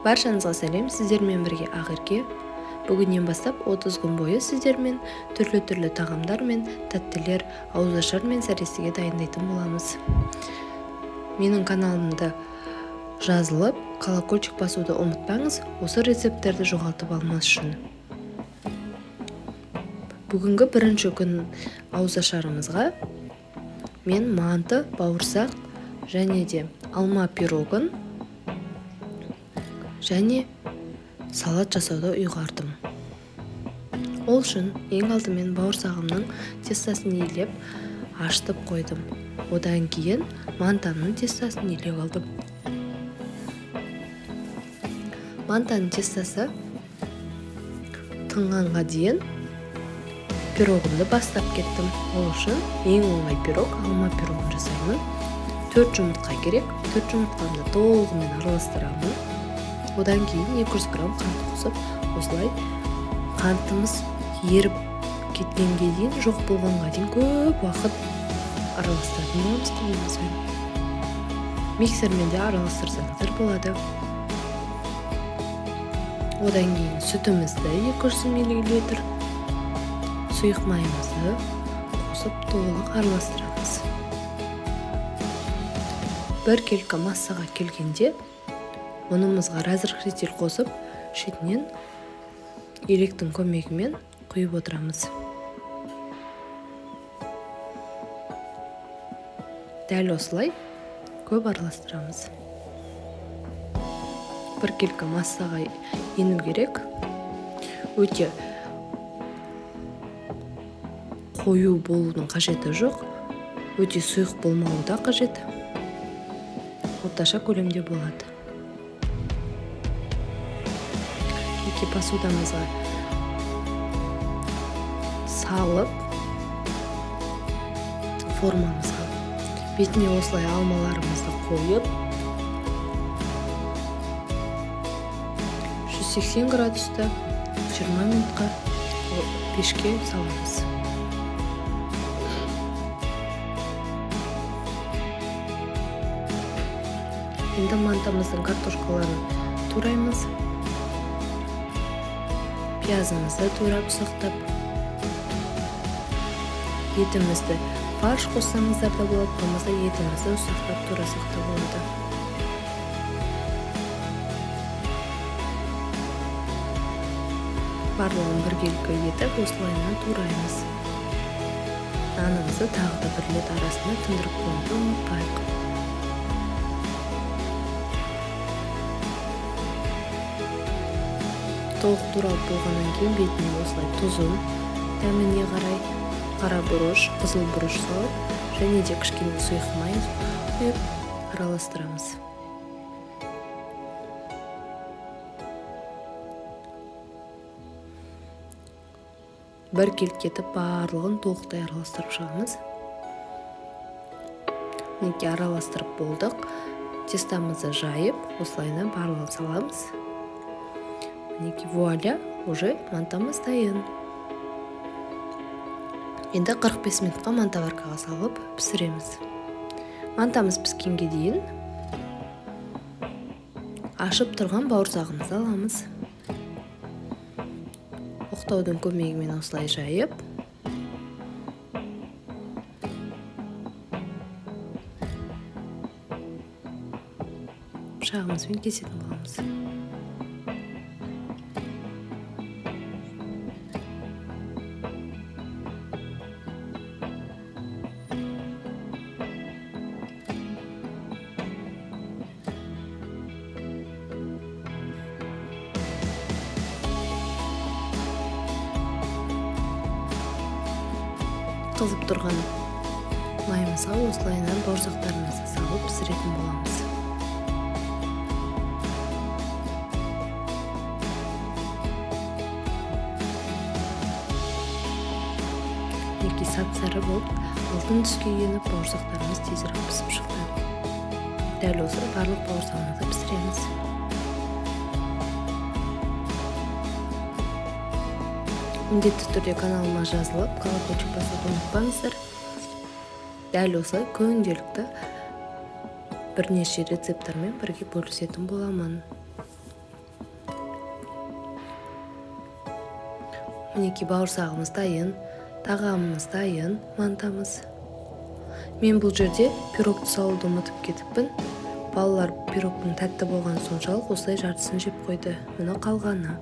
Баршаңызға сәлем, сіздермен бірге Ақерке. Бүгіннен бастап 30 күн бойы сіздермен түрлі тағамдар мен тәттілер, ауызашар мен сәресіге дайындайтын боламыз. Менің каналымда жазылып, колокольчик басуды ұмытпаңыз, осы рецепттерді жоғалтып алмас үшін. Бүгінгі бірінші күн ауызашарымызға мен манты, бауырсақ және де алма пирогын және салат жасауды ұйғардым. Ол үшін ең алдымен бауырсағымның тестасын елеп, ашытып қойдым. Одан кейін мантаның тестасын елеп алдым. Мантаның тестасы тыңғанға дейін пирогымды бастап кеттім. Ол үшін ең оңай пирог, алма пирогын жасаймын. 4 жұмыртқа керек. 4 жұмыртқамды толығымен араластырамын. Одан кейін 200 грамм қант қосып, осылай қантымыз еріп кеткенге дейін, жоқ болғанға дейін көп уақыт араластыратын боламыз қолымызбен. Миксермен де араластырсаңыздар болады. Одан кейін сүтімізді 200 мл, сұйық майымызды қосып толық араластырамыз. Бір келкі массаға келгенде ұнымызға разрыхлитель қосып, шетінен електің көмегімен құйып отырамыз. Дәл осылай көп араластырамыз. Бір келкі массаға ену керек. Өте қою болудың қажеті жоқ. Өте сұйық болмауы да қажет. Орташа көлемде болады. Посудамызға салып, формамызға бетіне осылай алмаларымызды қойып, 180 градуста 20 минутқа пешке саламыз. Енді мантамыздың картошкаларын тураймыз. Пиязымызды турап ұсақтап, етімізді фарш қоссаңыздар да болады, болмаса етімізді ұсақтап турасақ та болады. Барлығын бір келкі етіп, осылайынан тураймыз. Нанымызды тағы да бір рет арасында тындырып қоюды ұмытпайық. Толық туралып болғаннан кейін бетіне осылай тұзын, дәміне қарай қара бұрыш, қызыл бұрыш салып, және де кішкене сұйық май құйып араластырамыз. Бір келкетіп барлығын толықтай араластырып шығамыз. Мінекей араластырып болдық. Тестамызды жайып, осылайынан барлығын саламыз. Мінекей вуаля, уже мантамыз дайын. Енді 45 минутқа мантаваркаға салып пісіреміз. Мантамыз піскенге дейін ашып тұрған бауырсағымызды аламыз. Оқтаудың көмегімен осылай жайып, пышағымызбен кесетін боламыз. Қызып тұрған майымызға осылайынан бауырсақтарымызды салып пісіретін боламыз. Неке сап-сары болып, алтын түске еніп, бауырсақтарымыз тезірек пісіп шықты. Дәл осы барлық бауырсағымызды пісіреміз. Міндетті түрде каналыма жазылып, колокольчик басуды ұмытпаңыздар. Дәл осылай күнделікті бірнеше рецепттармен бірге бөлісетін боламын. Мінекей бауырсағымыз дайын, тағамымыз дайын, мантамыз. Мен бұл жерде пирогты салуды ұмытып кетіппін. Балалар пирогтың тәтті болған соншалық осылай жартысын жеп қойды. Мына қалғаны.